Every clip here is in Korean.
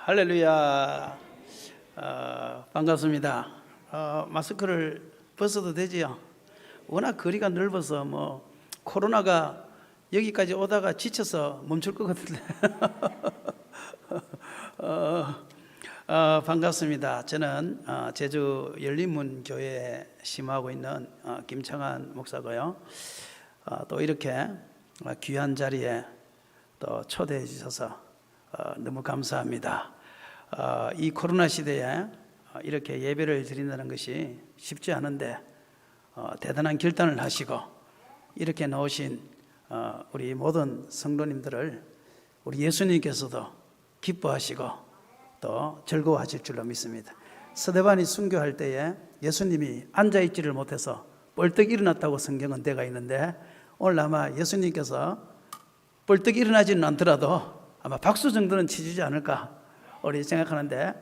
할렐루야. 반갑습니다. 마스크를 벗어도 되지요? 워낙 거리가 넓어서 코로나가 여기까지 오다가 지쳐서 멈출 것 같은데. 반갑습니다. 저는 제주 열린문 교회에 심하고 있는 김창환 목사고요. 또 이렇게 귀한 자리에 또 초대해 주셔서 너무 감사합니다. 이 코로나 시대에 이렇게 예배를 드린다는 것이 쉽지 않은데 대단한 결단을 하시고 이렇게 나오신 우리 모든 성도님들을 우리 예수님께서도 기뻐하시고 또 즐거워하실 줄로 믿습니다. 스데반이 순교할 때에 예수님이 앉아있지를 못해서 벌떡 일어났다고 성경은 되어 있는데 오늘 아마 예수님께서 벌떡 일어나지는 않더라도 아마 박수 정도는 치주지 않을까 우리 생각하는데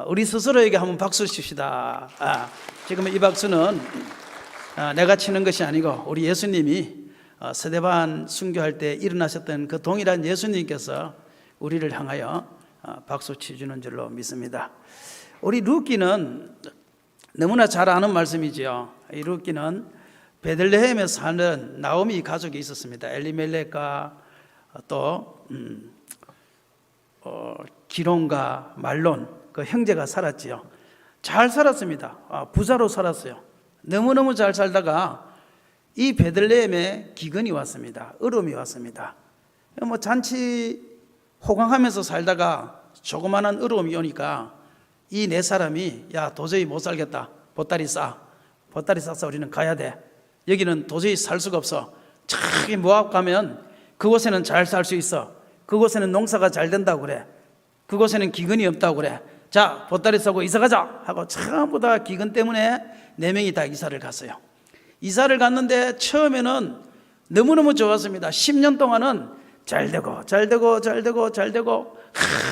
우리 스스로에게 한번 박수 칩시다. 지금 이 박수는 내가 치는 것이 아니고 우리 예수님이 스데반 순교할 때 일어나셨던 그 동일한 예수님께서 우리를 향하여 박수 치주는 줄로 믿습니다. 우리 룻기는 너무나 잘 아는 말씀이지요. 이 룻기는 베들레헴에 사는 나오미 가족이 있었습니다. 엘리멜렉과 또 기론과 말론 그 형제가 살았지요. 잘 살았습니다. 부자로 살았어요. 너무너무 잘 살다가 이 베들레헴에 기근이 왔습니다. 얼음이 왔습니다. 잔치 호강하면서 살다가 조그마한 얼음이 오니까 이 네 사람이 야 도저히 못 살겠다. 보따리 싸서 우리는 가야 돼. 여기는 도저히 살 수가 없어. 저기 모압 가면 그곳에는 잘 살 수 있어. 그곳에는 농사가 잘 된다고 그래. 그곳에는 기근이 없다고 그래. 자, 보따리 싸고 이사 가자 하고 전부 다 기근 때문에 네 명이 다 이사를 갔어요. 이사를 갔는데 처음에는 너무너무 좋았습니다. 10년 동안은 잘 되고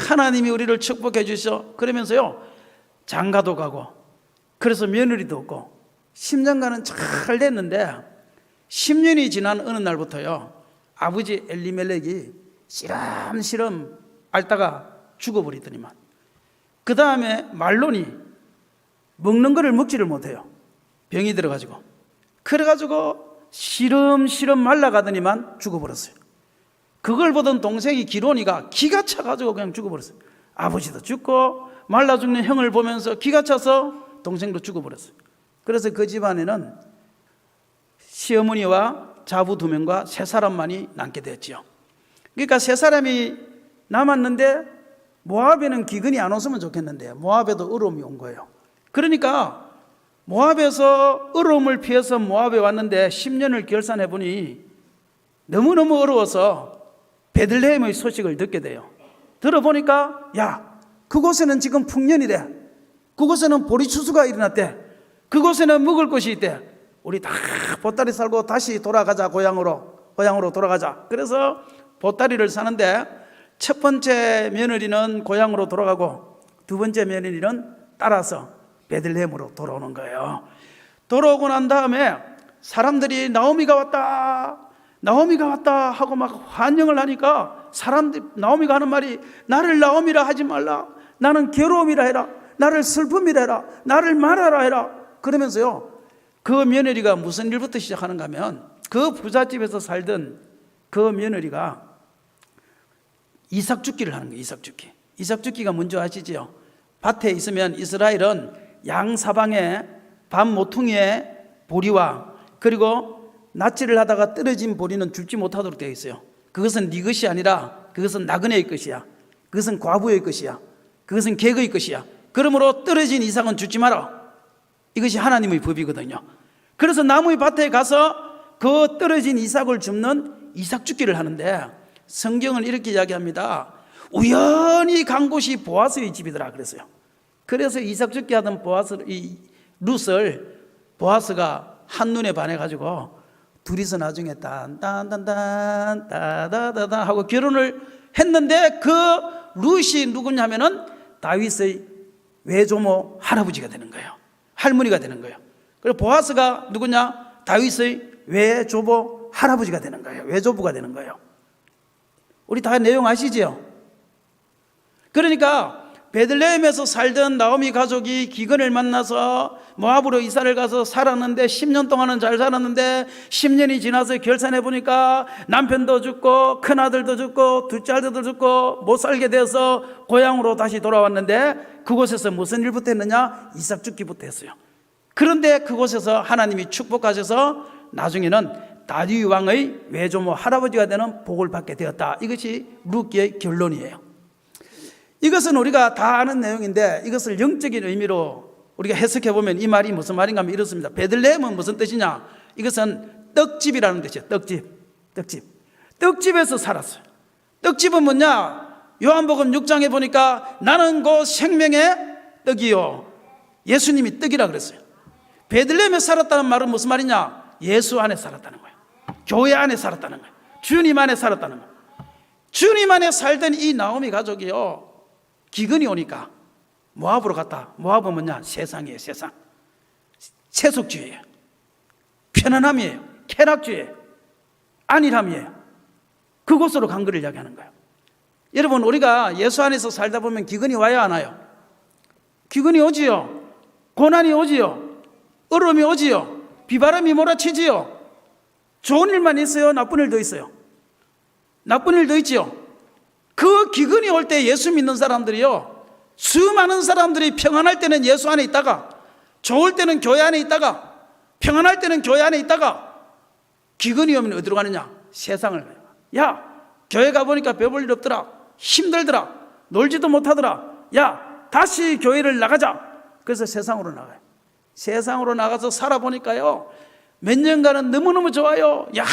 하나님이 우리를 축복해 주셔. 그러면서요 장가도 가고 그래서 며느리도 없고 10년간은 잘 됐는데 10년이 지난 어느 날부터요 아버지 엘리멜렉이 시름시름 앓다가 죽어버리더니만 그 다음에 말론이 먹는 거를 먹지를 못해요. 병이 들어가지고 그래가지고 시름시름 말라가더니만 죽어버렸어요. 그걸 보던 동생이 기론이가 기가 차가지고 그냥 죽어버렸어요. 아버지도 죽고 말라 죽는 형을 보면서 기가 차서 동생도 죽어버렸어요. 그래서 그 집안에는 시어머니와 자부 2명과 3사람만이 남게 되었지요. 그러니까 3사람이 남았는데 모압에는 기근이 안 왔으면 좋겠는데 모압에도 얼음이 온 거예요. 그러니까 모압에서 얼음을 피해서 모압에 왔는데 10년을 결산해 보니 너무너무 어려워서 베들레헴의 소식을 듣게 돼요. 들어보니까 야 그곳에는 지금 풍년이래. 그곳에는 보리추수가 일어났대. 그곳에는 먹을 것이 있대. 우리 다 보따리 살고 다시 돌아가자. 고향으로 돌아가자. 그래서 보따리를 사는데 첫 번째 며느리는 고향으로 돌아가고 두 번째 며느리는 따라서 베들레헴으로 돌아오는 거예요. 돌아오고 난 다음에 사람들이 나오미가 왔다 하고 막 환영을 하니까 사람들이 나오미가 하는 말이 나를 나오미라 하지 말라. 나는 괴로움이라 해라. 나를 슬픔이라 해라. 나를 말하라 해라. 그러면서요 그 며느리가 무슨 일부터 시작하는가 하면 그 부잣집에서 살던 그 며느리가 이삭죽기를 하는 거예요. 이삭죽기가 뭔지 아시죠? 밭에 있으면 이스라엘은 양 사방에 밤 모퉁이에 보리와 그리고 낫지를 하다가 떨어진 보리는 줍지 못하도록 되어 있어요. 그것은 네 것이 아니라 그것은 나그네의 것이야. 그것은 과부의 것이야. 그것은 객의 것이야. 그러므로 떨어진 이삭은 줍지 마라. 이것이 하나님의 법이거든요. 그래서 나무의 밭에 가서 그 떨어진 이삭을 줍는 이삭죽기를 하는데 성경은 이렇게 이야기합니다. 우연히 간 곳이 보아스의 집이더라 그랬어요. 그래서 이삭죽기 하던 룻을 보아스가 한눈에 반해가지고 둘이서 나중에 딴딴딴딴 따다다다 하고 결혼을 했는데 그 룻이 누구냐면은 다윗의 외조모 할아버지가 되는 거예요. 할머니가 되는 거예요. 그리고 보아스가 누구냐? 다윗의 외조부 할아버지가 되는 거예요. 외조부가 되는 거예요. 우리 다 내용 아시죠? 그러니까 베들레헴에서 살던 나오미 가족이 기근을 만나서 모압으로 이사를 가서 살았는데 10년 동안은 잘 살았는데 10년이 지나서 결산해 보니까 남편도 죽고 큰아들도 죽고 둘째 아들도 죽고 못 살게 되어서 고향으로 다시 돌아왔는데 그곳에서 무슨 일부터 했느냐? 이삭 죽기부터 했어요. 그런데 그곳에서 하나님이 축복하셔서 나중에는 다윗 왕의 외조모 할아버지가 되는 복을 받게 되었다. 이것이 룻기의 결론이에요. 이것은 우리가 다 아는 내용인데 이것을 영적인 의미로 우리가 해석해 보면 이 말이 무슨 말인가 하면 이렇습니다. 베들레헴은 무슨 뜻이냐? 이것은 떡집이라는 뜻이에요. 떡집에서 살았어요. 떡집은 뭐냐? 요한복음 6장에 보니까 나는 곧 생명의 떡이요, 예수님이 떡이라 그랬어요. 베들레헴에 살았다는 말은 무슨 말이냐? 예수 안에 살았다는 거예요. 교회 안에 살았다는 거예요. 주님 안에 살았다는 거예요. 주님 안에 살던 이 나오미 가족이요, 기근이 오니까 모압으로 갔다. 모압은 뭐냐? 세상이에요. 세상. 세속주의예요. 편안함이에요. 쾌락주의예요. 안일함이에요. 그곳으로 간 것을 이야기하는 거예요. 여러분, 우리가 예수 안에서 살다 보면 기근이 와야 하나요? 기근이 오지요. 고난이 오지요. 어려움이 오지요. 비바람이 몰아치지요. 좋은 일만 있어요? 나쁜 일도 있어요? 나쁜 일도 있지요. 그 기근이 올 때 예수 믿는 사람들이요, 수많은 사람들이 평안할 때는 예수 안에 있다가, 좋을 때는 교회 안에 있다가, 평안할 때는 교회 안에 있다가, 기근이 오면 어디로 가느냐? 세상을 가요. 야, 교회 가보니까 배볼 일 없더라. 힘들더라. 놀지도 못하더라. 야, 다시 교회를 나가자. 그래서 세상으로 나가요. 세상으로 나가서 살아보니까요, 몇 년간은 너무너무 좋아요. 야,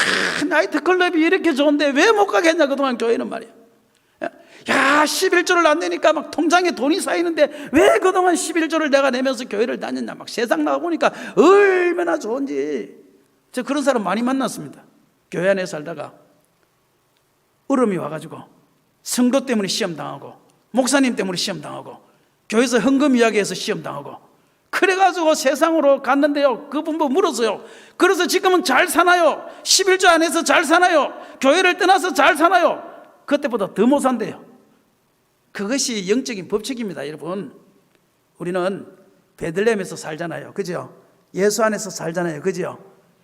나이트클럽이 이렇게 좋은데 왜 못 가겠냐, 그동안 교회는 말이야. 야, 11조를 안 내니까 막 통장에 돈이 쌓이는데 왜 그동안 11조를 내가 내면서 교회를 다녔냐. 막 세상 나가보니까 얼마나 좋은지. 저 그런 사람 많이 만났습니다. 교회 안에 살다가 어려움이 와가지고 성도 때문에 시험당하고, 목사님 때문에 시험당하고, 교회에서 헌금 이야기해서 시험당하고, 그래가지고 세상으로 갔는데요, 그분도 물었어요. 그래서 지금은 잘 사나요? 11조 안에서 잘 사나요? 교회를 떠나서 잘 사나요? 그때보다 더 못 산대요. 그것이 영적인 법칙입니다. 여러분, 우리는 베들레헴에서 살잖아요. 그죠? 예수 안에서 살잖아요. 그죠?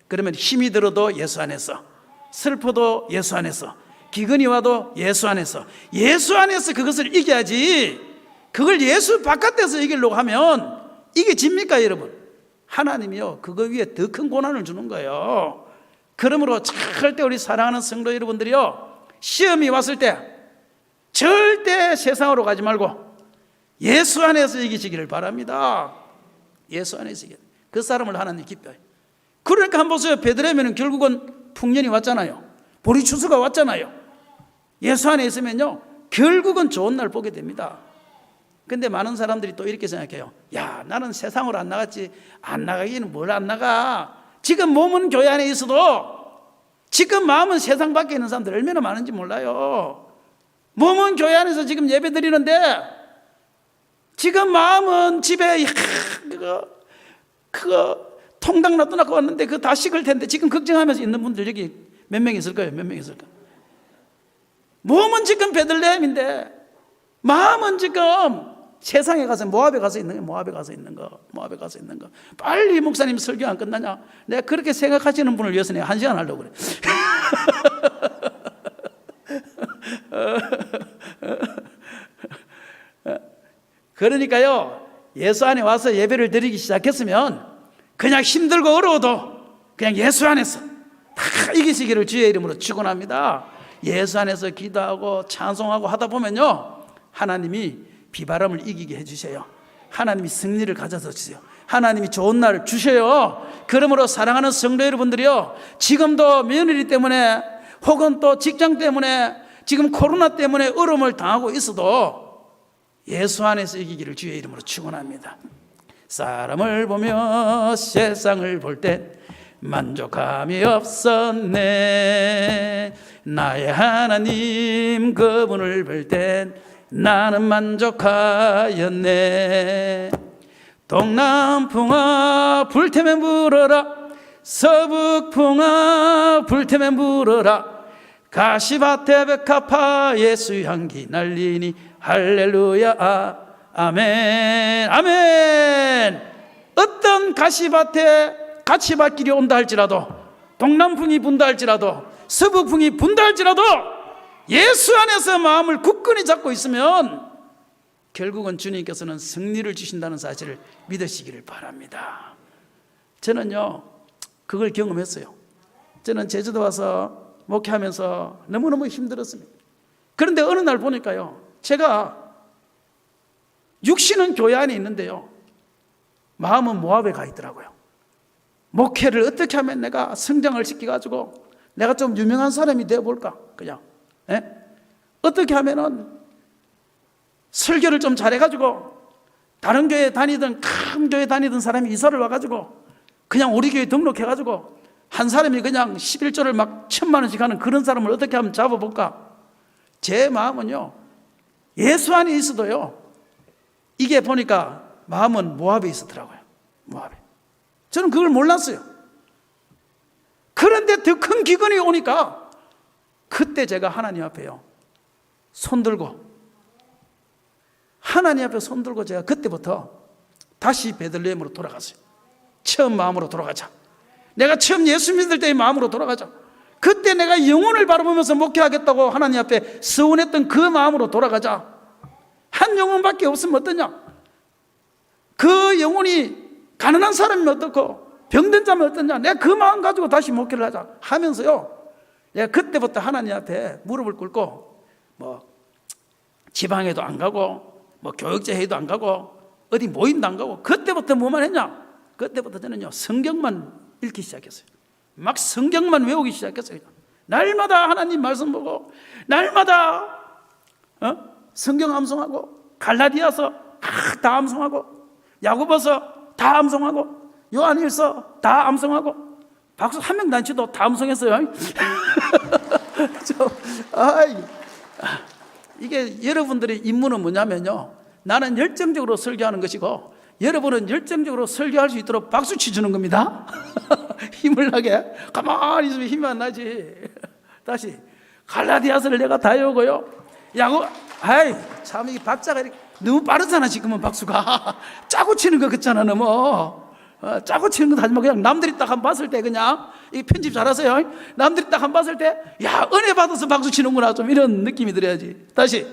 그러면 힘이 들어도 예수 안에서, 슬퍼도 예수 안에서, 기근이 와도 예수 안에서, 예수 안에서 그것을 이겨야지. 그걸 예수 바깥에서 이기려고 하면 이게 집니까, 여러분? 하나님이요, 그거 위에 더 큰 고난을 주는 거예요. 그러므로 절대 우리 사랑하는 성도 여러분들이요, 시험이 왔을 때 절대 세상으로 가지 말고 예수 안에서 이기시기를 바랍니다. 예수 안에서 이겨. 그 사람을 하나님 기뻐요. 그러니까 한번 보세요. 베들레헴에는 결국은 풍년이 왔잖아요. 보리추수가 왔잖아요. 예수 안에 있으면요, 결국은 좋은 날 보게 됩니다. 근데 많은 사람들이 또 이렇게 생각해요. 야, 나는 세상으로 안 나갔지. 안 나가기는 뭘 안 나가. 지금 몸은 교회 안에 있어도 지금 마음은 세상 밖에 있는 사람들 얼마나 많은지 몰라요. 몸은 교회 안에서 지금 예배 드리는데 지금 마음은 집에 그거 통닭 놔두고 왔는데 그거 다 식을 텐데 지금 걱정하면서 있는 분들 여기 몇 명 있을 거예요. 몇 명 있을까? 몸은 지금 베들레헴인데 마음은 지금 세상에 가서 모압에 가서 있는 거. 모압에 가서 있는 거. 빨리 목사님 설교 안 끝나냐? 내가 그렇게 생각하시는 분을 위해서 내가 1시간 하려고 그래. 그러니까요, 예수 안에 와서 예배를 드리기 시작했으면 그냥 힘들고 어려워도 그냥 예수 안에서 다 이기시기를 주의 이름으로 축원합니다. 예수 안에서 기도하고 찬송하고 하다 보면요, 하나님이 비바람을 이기게 해주세요. 하나님이 승리를 가져다 주세요. 하나님이 좋은 날을 주셔요. 그러므로 사랑하는 성도 여러분들이요, 지금도 며느리 때문에 혹은 또 직장 때문에 지금 코로나 때문에 어려움을 당하고 있어도 예수 안에서 이기기를 주의 이름으로 축원합니다. 사람을 보며 세상을 볼 때 만족함이 없었네. 나의 하나님 그분을 볼 땐 나는 만족하였네. 동남풍아 불태면 불어라, 서북풍아 불태면 불어라, 가시밭에 백합화 예수 향기 날리니 할렐루야 아멘, 아멘. 어떤 가시밭길이 온다 할지라도, 동남풍이 분다 할지라도, 서북풍이 분다 할지라도 예수 안에서 마음을 굳건히 잡고 있으면 결국은 주님께서는 승리를 주신다는 사실을 믿으시기를 바랍니다. 저는요, 그걸 경험했어요. 저는 제주도 와서 목회하면서 너무너무 힘들었습니다. 그런데 어느 날 보니까요, 제가 육신은 교회 안에 있는데요, 마음은 모압에 가 있더라고요. 목회를 어떻게 하면 내가 성장을 시켜가지고 내가 좀 유명한 사람이 되어볼까? 그냥 어떻게 하면은 설교를 좀 잘해가지고 다른 교회 다니던 큰 교회 다니던 사람이 이사를 와가지고 그냥 우리 교회 등록해가지고 한 사람이 그냥 11조를 막 1,000,000원씩 하는 그런 사람을 어떻게 하면 잡아볼까? 제 마음은요, 예수 안에 있어도요, 이게 보니까 마음은 모압에 있었더라고요. 모압에. 저는 그걸 몰랐어요. 그런데 더 큰 기근이 오니까 그때 제가 하나님 앞에요, 손들고 하나님 앞에 손들고 제가 그때부터 다시 베들레헴으로 돌아갔어요. 처음 마음으로 돌아가자. 내가 처음 예수 믿을 때의 마음으로 돌아가자. 그때 내가 영혼을 바라보면서 목회하겠다고 하나님 앞에 서원했던 그 마음으로 돌아가자. 한 영혼밖에 없으면 어떠냐? 그 영혼이 가난한 사람이면 어떻고 병든 자면 어떠냐? 내가 그 마음 가지고 다시 목회를 하자 하면서요, 내가 그때부터 하나님 앞에 무릎을 꿇고 지방에도 안 가고 교육제회도 안 가고 어디 모임도 안 가고, 그때부터 뭐만 했냐? 그때부터 저는요, 성경만 읽기 시작했어요. 막 성경만 외우기 시작했어요. 날마다 하나님 말씀 보고, 날마다 성경 암송하고, 갈라디아서 다 암송하고, 야고보서 다 암송하고, 요한일서 다 암송하고, 박수 한 명도 안 치도 다 암송했어요. 이게 여러분들의 임무는 뭐냐면요, 나는 열정적으로 설교하는 것이고 여러분은 열정적으로 설교할 수 있도록 박수 치주는 겁니다. 힘을 나게. 가만히 있으면 힘이 안 나지. 다시 갈라디아서를 내가 다 외우고요, 참, 이 박자가 너무 빠르잖아. 지금은 박수가 짜고 치는 거 같잖아. 너무 짜고 치는 거 하지 마. 그냥 남들이 딱 한 번 봤을 때, 그냥 이 편집 잘하세요. 남들이 딱 한 번 봤을 때, 야, 은혜 받아서 박수 치는구나, 좀 이런 느낌이 들어야지. 다시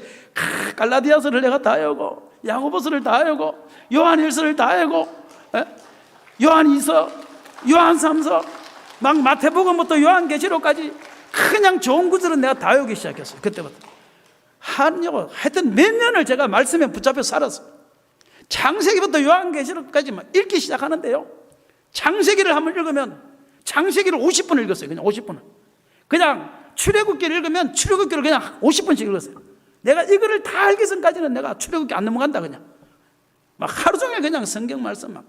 갈라디아서를 내가 다 외우고, 야고보서를 다 외우고, 요한일서를 다 외우고, 요한이서, 요한삼서, 막 마태복음부터 요한계시록까지 그냥 좋은 구절은 내가 다 외우기 시작했어요. 그때부터 하여튼 몇 년을 제가 말씀에 붙잡혀 살았어요. 창세기부터 요한계시록까지 막 읽기 시작하는데요, 창세기를 한번 읽으면 창세기를 50분 읽었어요. 그냥 50분을. 그냥 출애굽기를 읽으면 출애굽기를 그냥 50분씩 읽었어요. 내가 이거를 다 알기 전까지는 내가 출애굽기 안 넘어간다. 그냥 막 하루 종일 그냥 성경 말씀 막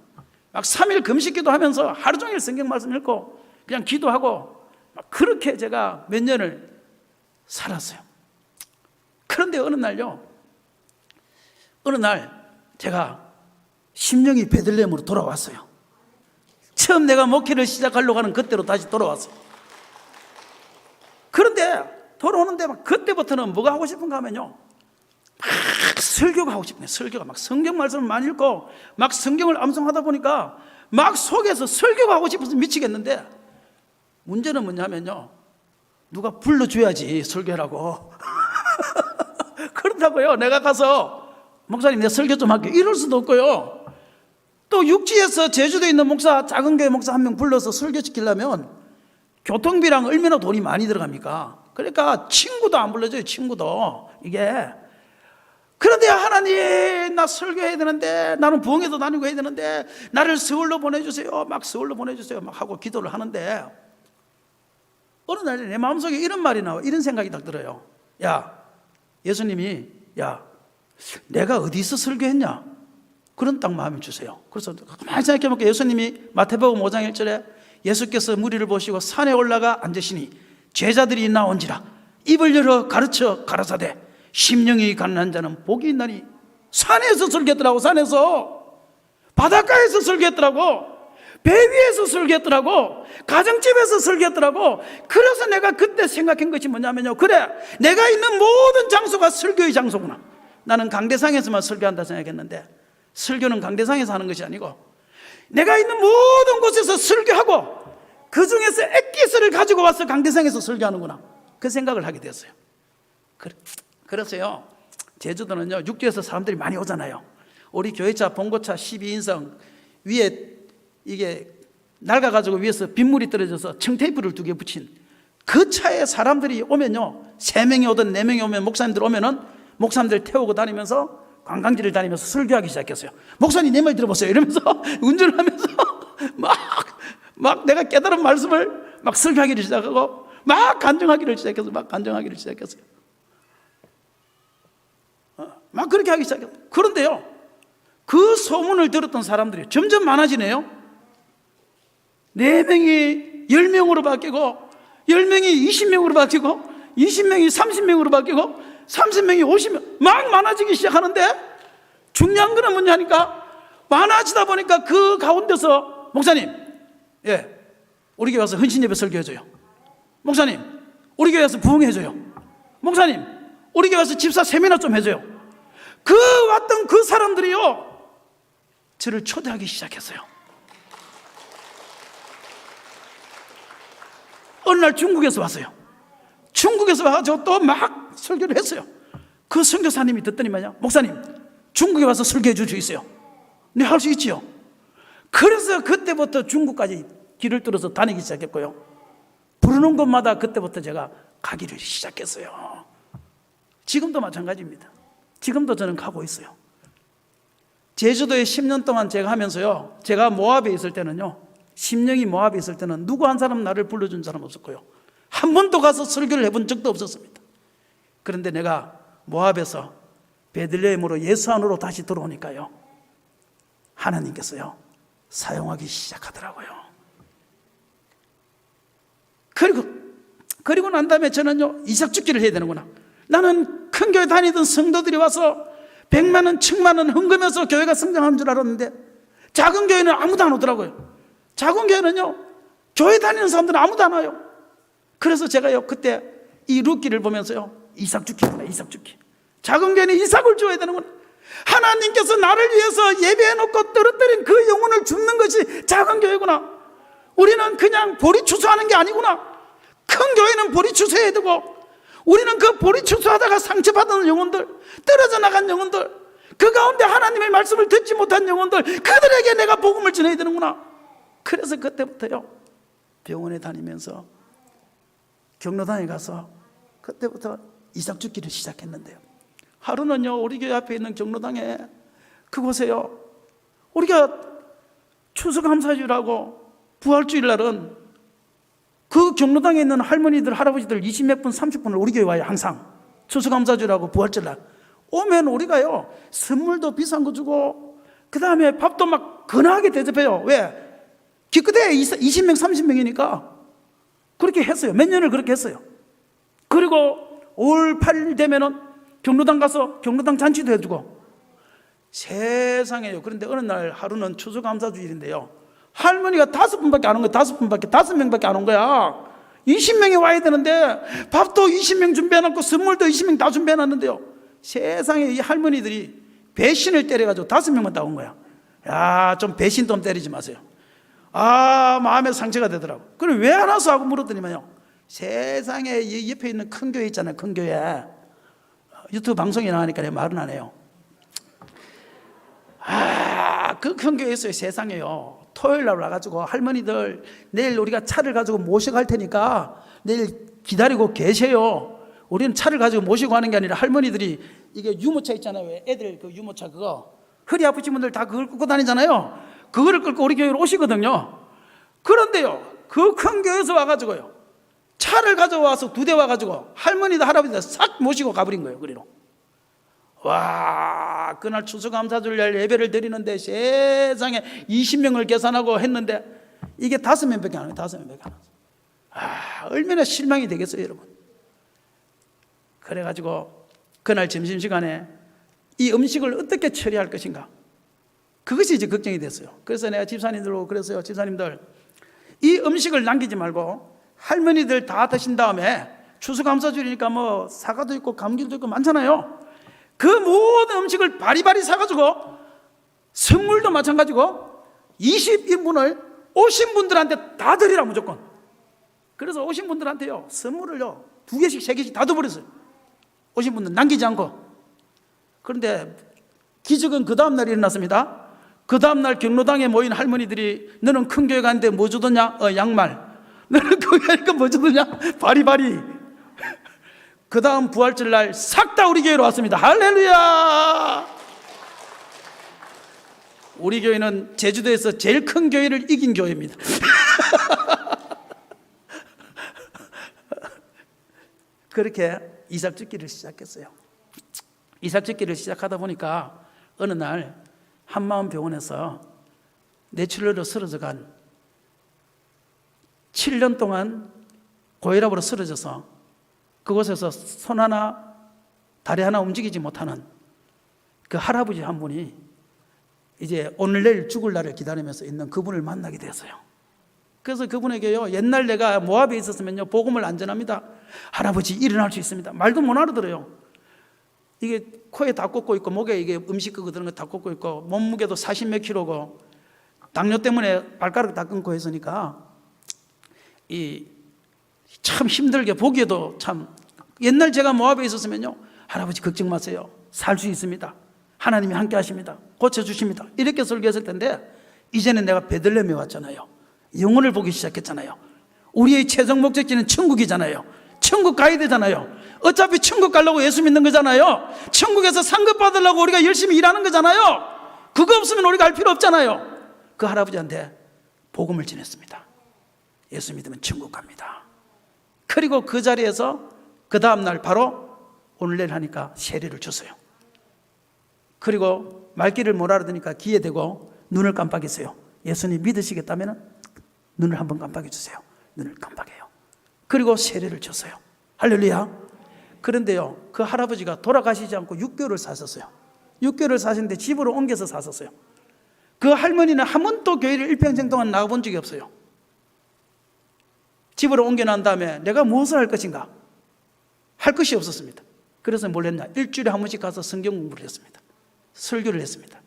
3일 금식기도 하면서 하루 종일 성경 말씀 읽고 그냥 기도하고 막 그렇게 제가 몇 년을 살았어요. 그런데 어느 날 제가 심령이 베들레헴으로 돌아왔어요. 처음 내가 목회를 시작하려고 하는 그때로 다시 돌아왔어요. 그런데 돌아오는데 막 그때부터는 뭐가 하고 싶은가 하면요, 막 설교가 하고 싶네요. 설교가 막 성경 말씀을 많이 읽고 막 성경을 암송하다 보니까 막 속에서 설교가 하고 싶어서 미치겠는데, 문제는 뭐냐면요, 누가 불러줘야지 설교라고. 그렇다고요, 내가 가서 목사님 내 설교 좀 할게요 이럴 수도 없고요, 또 육지에서 제주도에 있는 목사, 작은 교회 목사 한 명 불러서 설교시키려면 교통비랑 얼마나 돈이 많이 들어갑니까? 그러니까 친구도 안 불러줘요, 친구도. 이게 그런데 하나님, 나 설교해야 되는데, 나는 부흥회도 다니고 해야 되는데 나를 서울로 보내주세요, 막 서울로 보내주세요 막 하고 기도를 하는데, 어느 날 내 마음속에 이런 말이 나와. 이런 생각이 딱 들어요. 야, 예수님이, 야, 내가 어디서 설교했냐? 그런 딱 마음이 주세요. 그래서 가만히 생각해볼게요. 예수님이 마태복음 5장 1절에 예수께서 무리를 보시고 산에 올라가 앉으시니 제자들이 나온지라 입을 열어 가르쳐 가라사대 심령이 가난한 자는 복이 있나니. 산에서 설교했더라고. 산에서, 바닷가에서 설교했더라고. 배 위에서 설교했더라고. 가정집에서 설교했더라고. 그래서 내가 그때 생각한 것이 뭐냐면요, 그래, 내가 있는 모든 장소가 설교의 장소구나. 나는 강대상에서만 설교한다 생각했는데 설교는 강대상에서 하는 것이 아니고 내가 있는 모든 곳에서 설교하고 그 중에서 엑기스를 가지고 와서 강대상에서 설교하는구나, 그 생각을 하게 됐어요. 그래서요, 제주도는요, 육지에서 사람들이 많이 오잖아요. 우리 교회차 봉고차 12인승 위에 이게 낡아가지고 위에서 빗물이 떨어져서 청테이프를 2개 붙인 그 차에 사람들이 오면요, 3명이 오든 4명이 오면, 목사님들 오면은 목사님들 태우고 다니면서 관광지를 다니면서 설교하기 시작했어요. 목사님 내 말 들어보세요 이러면서 운전을 하면서 막 내가 깨달은 말씀을 막 설교하기를 시작하고 막 간증하기를 시작했어요. 막 그렇게 하기 시작했어요. 그런데요, 그 소문을 들었던 사람들이 점점 많아지네요. 4명이 10명으로 바뀌고 10명이 20명으로 바뀌고 20명이 30명으로 바뀌고 30명이 50명 막 많아지기 시작하는데, 중요한 거는 뭐냐니까 많아지다 보니까 그 가운데서 목사님, 우리 교회 와서 헌신예배 설교해줘요. 목사님, 우리 교회 와서 부흥해줘요. 목사님, 우리 교회 와서 집사 세미나 좀 해줘요. 그 왔던 그 사람들이요, 저를 초대하기 시작했어요. 어느 날 중국에서 왔어요. 중국에서 와가지고 또 막 설교를 했어요. 그 선교사님이 듣더니 말이야, 목사님 중국에 와서 설교해 줄 수 있어요? 네, 할 수 있지요. 그래서 그때부터 중국까지 길을 뚫어서 다니기 시작했고요, 부르는 곳마다 그때부터 제가 가기를 시작했어요. 지금도 마찬가지입니다. 지금도 저는 가고 있어요. 제주도에 10년 동안 제가 하면서요, 제가 모압에 있을 때는요, 10년이 모압에 있을 때는 누구 한 사람 나를 불러준 사람 없었고요, 한 번도 가서 설교를 해본 적도 없었습니다. 그런데 내가 모압에서 베들레헴으로 예수 안으로 다시 들어오니까요, 하나님께서요 사용하기 시작하더라고요. 그리고 난 다음에 저는요, 이삭 죽기를 해야 되는구나. 나는 큰 교회 다니던 성도들이 와서 100만 원, 1000만 원 헌금해서 교회가 성장하는 줄 알았는데, 작은 교회는 아무도 안 오더라고요. 작은 교회는요, 교회 다니는 사람들은 아무도 안 와요. 그래서 제가요, 그때 이 룻기를 보면서요, 이삭 죽기구나, 이삭 죽기. 작은 교회는 이삭을 줘야 되는구나. 하나님께서 나를 위해서 예배해놓고 떨어뜨린 그 영혼을 줍는 것이 작은 교회구나. 우리는 그냥 보리 추수하는 게 아니구나. 큰 교회는 보리 추수해야 되고, 우리는 그 보리 추수하다가 상처받은 영혼들, 떨어져 나간 영혼들, 그 가운데 하나님의 말씀을 듣지 못한 영혼들, 그들에게 내가 복음을 전해야 되는구나. 그래서 그때부터요, 병원에 다니면서 경로당에 가서 그때부터 이삭 죽기를 시작했는데요, 하루는요, 우리 교회 앞에 있는 경로당에 그곳에요, 우리가 추수감사주일하고 부활주일 날은 그 경로당에 있는 할머니들, 할아버지들 20몇 분, 30분을 우리 교회 와요. 항상 추수감사주일하고 부활주일 날 오면 우리가요, 선물도 비싼 거 주고 그 다음에 밥도 막 근하게 대접해요. 왜? 기껏해야 20명, 30명이니까 그렇게 했어요. 몇 년을 그렇게 했어요. 그리고 5월 8일 되면은 경로당 가서 경로당 잔치도 해주고. 세상에요. 그런데 어느 날 하루는 추수감사주일인데요, 할머니가 5분밖에 안 온 거야. 5명밖에 안 온 거야. 20명이 와야 되는데 밥도 20명 준비해놨고 선물도 20명 다 준비해놨는데요, 세상에 이 할머니들이 배신을 때려가지고 5명만 다 온 거야. 야, 좀 배신 좀 때리지 마세요. 마음에 상처가 되더라고. 그럼 왜 안 와서 하고 물었더니만요, 세상에 이 옆에 있는 큰 교회 있잖아요. 큰 교회. 유튜브 방송에 나가니까 내가 말은 안 해요. 그 큰 교회에서요, 세상에요, 토요일 날 와가지고 할머니들 내일 우리가 차를 가지고 모셔갈 테니까 내일 기다리고 계세요. 우리는 차를 가지고 모시고 하는 게 아니라 할머니들이 이게 유모차 있잖아요. 애들 그 유모차 그거 허리 아프신 분들 다 그걸 끌고 다니잖아요. 그거를 끌고 우리 교회로 오시거든요. 그런데요, 그 큰 교회에서 와가지고요, 차를 가져와서 2대 와가지고 할머니들 할아버지들 싹 모시고 가버린 거예요. 그리로. 와, 그날 추수감사주일 날 예배를 드리는데 세상에 20명을 계산하고 했는데 이게 5명밖에 안 해요. 5명밖에 안 해요. 얼마나 실망이 되겠어요, 여러분. 그래가지고 그날 점심시간에 이 음식을 어떻게 처리할 것인가, 그것이 이제 걱정이 됐어요. 그래서 내가 집사님들하고 그랬어요. 집사님들, 이 음식을 남기지 말고 할머니들 다 드신 다음에 추수감사주일이니까 뭐 사과도 있고 감귤도 있고 많잖아요. 그 모든 음식을 바리바리 사가지고 선물도 마찬가지고 20인분을 오신 분들한테 다 드리라 무조건. 그래서 오신 분들한테요 선물을요 2개씩 3개씩 다 줘버렸어요. 오신 분들 남기지 않고. 그런데 기적은 그 다음날 일어났습니다. 그 다음날 경로당에 모인 할머니들이 너는 큰 교회 가는데 뭐 주더냐? 양말. 너는 교회 가니까 뭐 주더냐? 바리바리. 그 다음 부활절 날 싹 다 우리 교회로 왔습니다. 할렐루야. 우리 교회는 제주도에서 제일 큰 교회를 이긴 교회입니다. 그렇게 이삭죽기를 시작했어요. 이삭죽기를 시작하다 보니까 어느 날 한마음병원에서 뇌출혈로 쓰러져 간 7년 동안 고혈압으로 쓰러져서 그곳에서 손 하나 다리 하나 움직이지 못하는 그 할아버지 한 분이 이제 오늘 내일 죽을 날을 기다리면서 있는 그분을 만나게 되었어요. 그래서 그분에게요 옛날 내가 모압에 있었으면요 복음을 안 전합니다. 할아버지 일어날 수 있습니다. 말도 못 알아들어요. 이게 코에 다 꽂고 있고 목에 이게 음식 그거 드는 거 다 꽂고 있고 몸무게도 40몇 킬로고 당뇨 때문에 발가락 다 끊고 했으니까 이 참 힘들게 보기에도 참 옛날 제가 모압에 있었으면요 할아버지 걱정 마세요. 살 수 있습니다. 하나님이 함께 하십니다. 고쳐주십니다. 이렇게 설교했을 텐데 이제는 내가 베들레헴에 왔잖아요. 영혼을 보기 시작했잖아요. 우리의 최종 목적지는 천국이잖아요. 천국 가야 되잖아요. 어차피 천국 가려고 예수 믿는 거잖아요. 천국에서 상급 받으려고 우리가 열심히 일하는 거잖아요. 그거 없으면 우리가 할 필요 없잖아요. 그 할아버지한테 복음을 전했습니다. 예수 믿으면 천국 갑니다. 그리고 그 자리에서 그 다음날 바로 오늘 내일 하니까 세례를 줬어요. 그리고 말귀를 못 알아듣으니까 귀에 대고 눈을 깜빡이세요. 예수님 믿으시겠다면 눈을 한번 깜빡여 주세요. 눈을 깜빡여요. 그리고 세례를 줬어요. 할렐루야. 그런데요 그 할아버지가 돌아가시지 않고 6개월을 사셨어요. 6개월을 사셨는데 집으로 옮겨서 사셨어요. 그 할머니는 한 번도 교회를 일평생 동안 나가본 적이 없어요. 집으로 옮겨난 다음에 내가 무엇을 할 것인가 할 것이 없었습니다. 그래서 뭘 했냐, 일주일에 한 번씩 가서 성경 공부를 했습니다. 설교를 했습니다.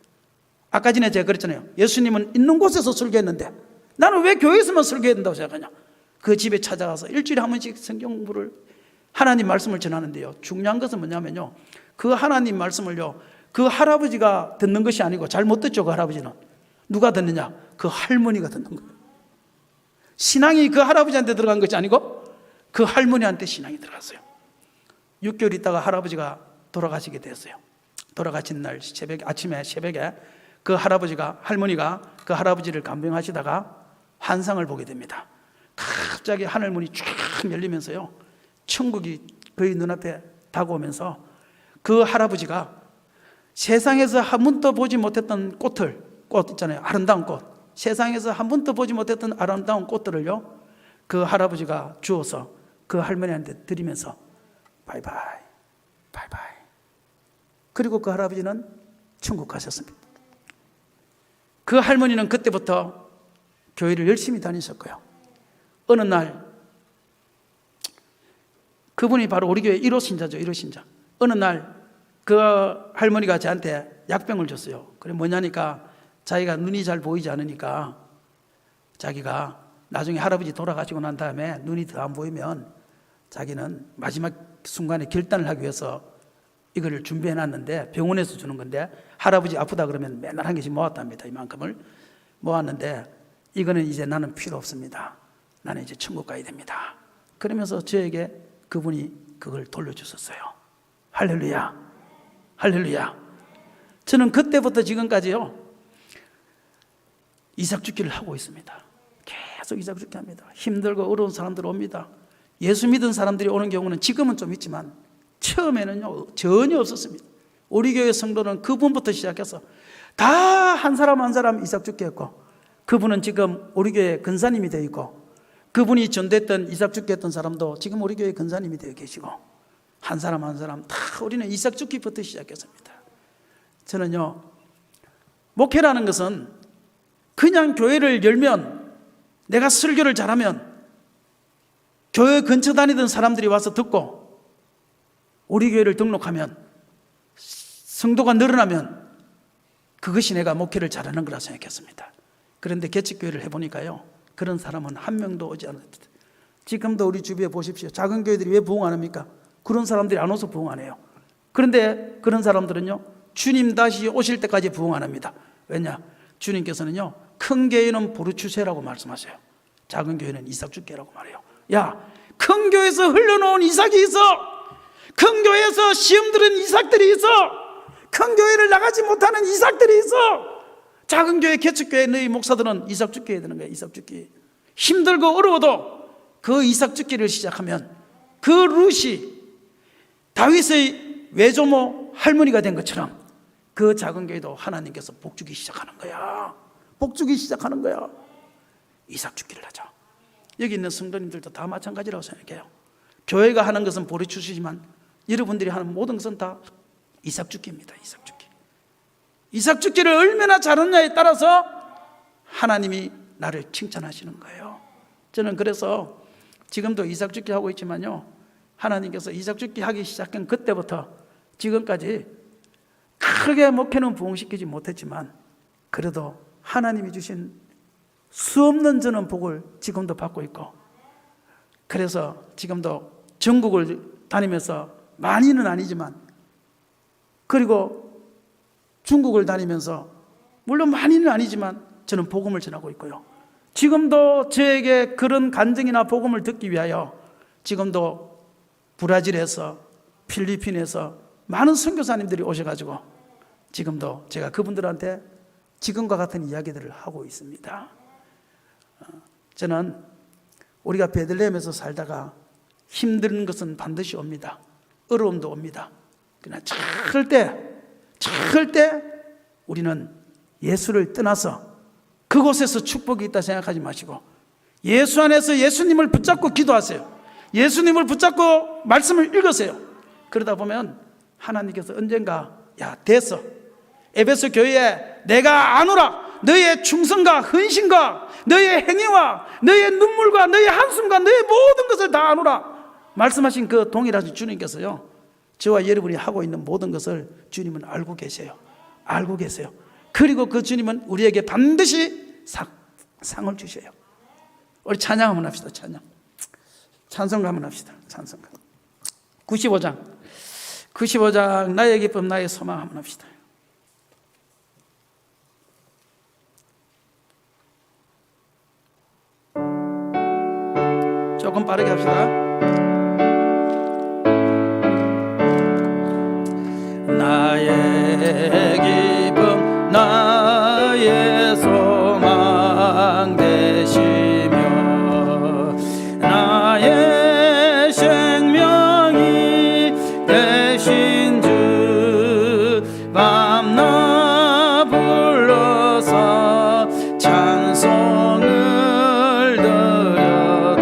아까 전에 제가 그랬잖아요. 예수님은 있는 곳에서 설교했는데 나는 왜 교회에서만 설교해야 된다고 생각하냐. 그 집에 찾아가서 일주일에 한 번씩 성경 공부를 하나님 말씀을 전하는데요 중요한 것은 뭐냐면요 그 하나님 말씀을요 그 할아버지가 듣는 것이 아니고 잘 못 듣죠. 그 할아버지는 누가 듣느냐, 그 할머니가 듣는 거예요. 신앙이 그 할아버지한테 들어간 것이 아니고 그 할머니한테 신앙이 들어갔어요. 6개월 있다가 할아버지가 돌아가시게 됐어요. 돌아가신 날 아침에 새벽에 그 할머니가 그 할아버지를 간병하시다가 환상을 보게 됩니다. 갑자기 하늘문이 쫙 열리면서요 천국이 거의 눈앞에 다가오면서 그 할아버지가 세상에서 한 번도 보지 못했던 꽃 있잖아요. 아름다운 꽃. 세상에서 한 번도 보지 못했던 아름다운 꽃들을요 그 할아버지가 주어서 그 할머니한테 드리면서 바이바이 바이바이. 그리고 그 할아버지는 천국 가셨습니다. 그 할머니는 그때부터 교회를 열심히 다니셨고요. 어느 날 그분이 바로 우리 교회 1호 신자죠. 1호 신자. 어느 날 그 할머니가 저한테 약병을 줬어요. 그래 뭐냐니까 자기가 눈이 잘 보이지 않으니까 자기가 나중에 할아버지 돌아가시고 난 다음에 눈이 더 안 보이면 자기는 마지막 순간에 결단을 하기 위해서 이거를 준비해 놨는데 병원에서 주는 건데 할아버지 아프다 그러면 맨날 한 개씩 모았답니다. 이만큼을 모았는데 이거는 이제 나는 필요 없습니다. 나는 이제 천국 가야 됩니다. 그러면서 저에게 그분이 그걸 돌려주셨어요. 할렐루야. 할렐루야. 저는 그때부터 지금까지요 이삭죽기를 하고 있습니다. 계속 이삭죽기 합니다. 힘들고 어려운 사람들 옵니다. 예수 믿은 사람들이 오는 경우는 지금은 좀 있지만 처음에는요 전혀 없었습니다. 우리 교회 성도는 그분부터 시작해서 다 한 사람 한 사람 이삭죽기 했고 그분은 지금 우리 교회 근사님이 되어 있고 그분이 전도했던 이삭죽기 했던 사람도 지금 우리 교회 근사님이 되어 계시고 한 사람 한 사람 다 우리는 이삭죽기부터 시작했습니다. 저는요 목회라는 것은 그냥 교회를 열면 내가 설교를 잘하면 교회 근처 다니던 사람들이 와서 듣고 우리 교회를 등록하면 성도가 늘어나면 그것이 내가 목회를 잘하는 거라 생각했습니다. 그런데 개척교회를 해보니까요, 그런 사람은 한 명도 오지 않았다. 지금도 우리 주변에 보십시오. 작은 교회들이 왜 부흥 안 합니까? 그런 사람들이 안 와서 부흥 안 해요. 그런데 그런 사람들은요, 주님 다시 오실 때까지 부흥 안 합니다. 왜냐? 주님께서는요, 큰 교회는 보르추세라고 말씀하세요. 작은 교회는 이삭죽게라고 말해요. 야, 큰 교회에서 흘러놓은 이삭이 있어. 큰 교회에서 시험 들은 이삭들이 있어. 큰 교회를 나가지 못하는 이삭들이 있어. 작은 교회, 개척교회 너희 목사들은 이삭죽게 해야 되는 거예요. 이삭죽게. 힘들고 어려워도 그 이삭죽기를 시작하면 그 룻이 다윗의 외조모 할머니가 된 것처럼 그 작은 교회도 하나님께서 복주기 시작하는 거야. 복주기 시작하는 거야. 이삭죽기를 하자. 여기 있는 성도님들도 다 마찬가지라고 생각해요. 교회가 하는 것은 보리추시지만 여러분들이 하는 모든 것은 다 이삭죽기입니다. 이삭죽기. 이삭죽기를 얼마나 잘하느냐에 따라서 하나님이 나를 칭찬하시는 거예요. 저는 그래서 지금도 이삭죽기 하고 있지만요, 하나님께서 이삭죽기 하기 시작한 그때부터 지금까지 크게 목회는 부흥시키지 못했지만 그래도 하나님이 주신 수없는 저는 복을 지금도 받고 있고, 그래서 지금도 전국을 다니면서, 많이는 아니지만, 그리고 중국을 다니면서 물론 많이는 아니지만 저는 복음을 전하고 있고요. 지금도 저에게 그런 간증이나 복음을 듣기 위하여 지금도 브라질에서, 필리핀에서 많은 선교사님들이 오셔가지고 지금도 제가 그분들한테 지금과 같은 이야기들을 하고 있습니다. 저는 우리가 베들레헴에서 살다가 힘든 것은 반드시 옵니다. 어려움도 옵니다. 그러나 절대 우리는 예수를 떠나서 그곳에서 축복이 있다 생각하지 마시고 예수 안에서 예수님을 붙잡고 기도하세요. 예수님을 붙잡고 말씀을 읽으세요. 그러다 보면 하나님께서 언젠가, 야, 됐어, 에베소 교회에 내가 아노라, 너의 충성과 헌신과 너의 행위와 너의 눈물과 너의 한숨과 너의 모든 것을 다 아노라 말씀하신 그 동일하신 주님께서요, 저와 여러분이 하고 있는 모든 것을 주님은 알고 계세요. 알고 계세요. 그리고 그 주님은 우리에게 반드시 상을 주셔요. 우리 찬양 한번 합시다. 찬송가 한번 합시다. 찬송가 95장 나의 기쁨 나의 소망 한번 합시다. 조금 빠르게 합시다. 나의 기쁨 나의 소망 되시며 나의 생명이 되신 주 밤낮 불러서 찬송을 드려도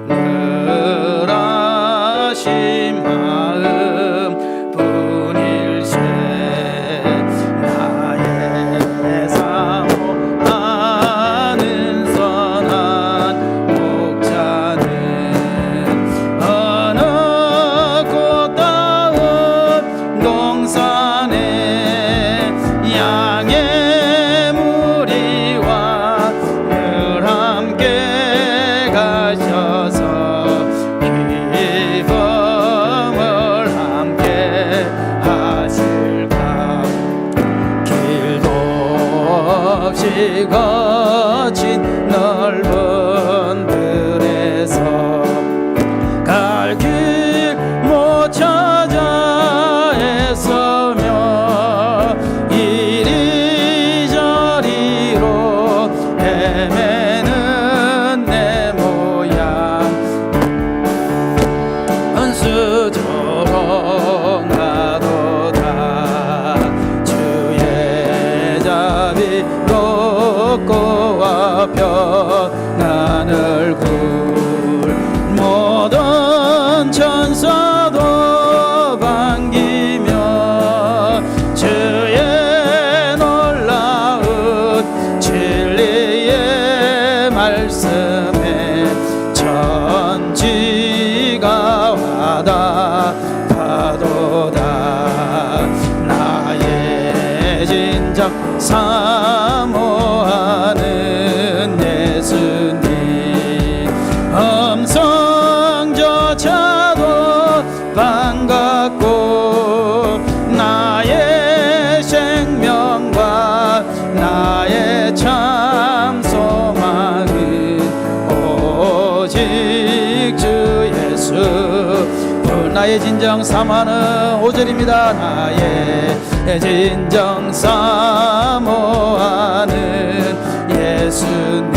늘 하신 마음 뿐일세. 나의 사모하는 선한 목자는 어느 꽃다운 동산에 양의 무리와 늘 함께 가셔서 기쁨을 함께 하실까. 길도 없이 거친 넓은 들에서 갈 길 못 찾아 애쓰며 이리저리로 헤매는 내 모양 은수저로 가도다. 주의 자비 높고와 편한 얼굴 모든 천사도 반기며 주의 놀라운 진리의 말씀에 천지가 와닿아도다. 나의 진정 사모하는 5절입니다. 나의 진정 사모하는 예수님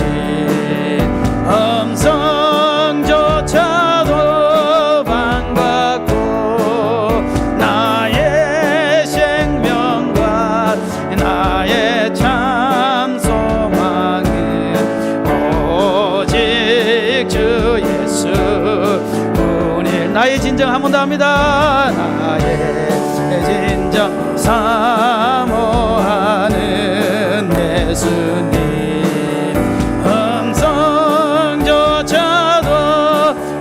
음성조차도 반갑고 나의 생명과 나의 참 소망은 오직 주 예수 뿐일. 나의 진정 한 번 더 합니다. 나의 진정 사모하는 예수님 음성조차도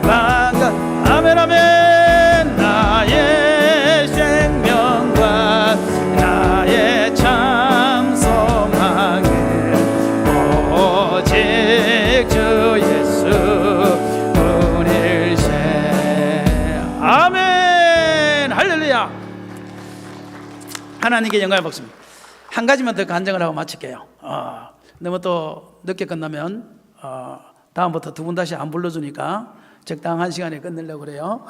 반갑. 아멘 아멘. 나의 생명과 나의 참 소망은 오직 주 예수 뿐일세. 아멘. 할렐루야. 하나님께 영광을 받습니다. 한 가지만 더 간증을 하고 마칠게요. 너무 또 늦게 끝나면 다음부터 두 분 다시 안 불러주니까 적당한 시간에 끝내려고 그래요.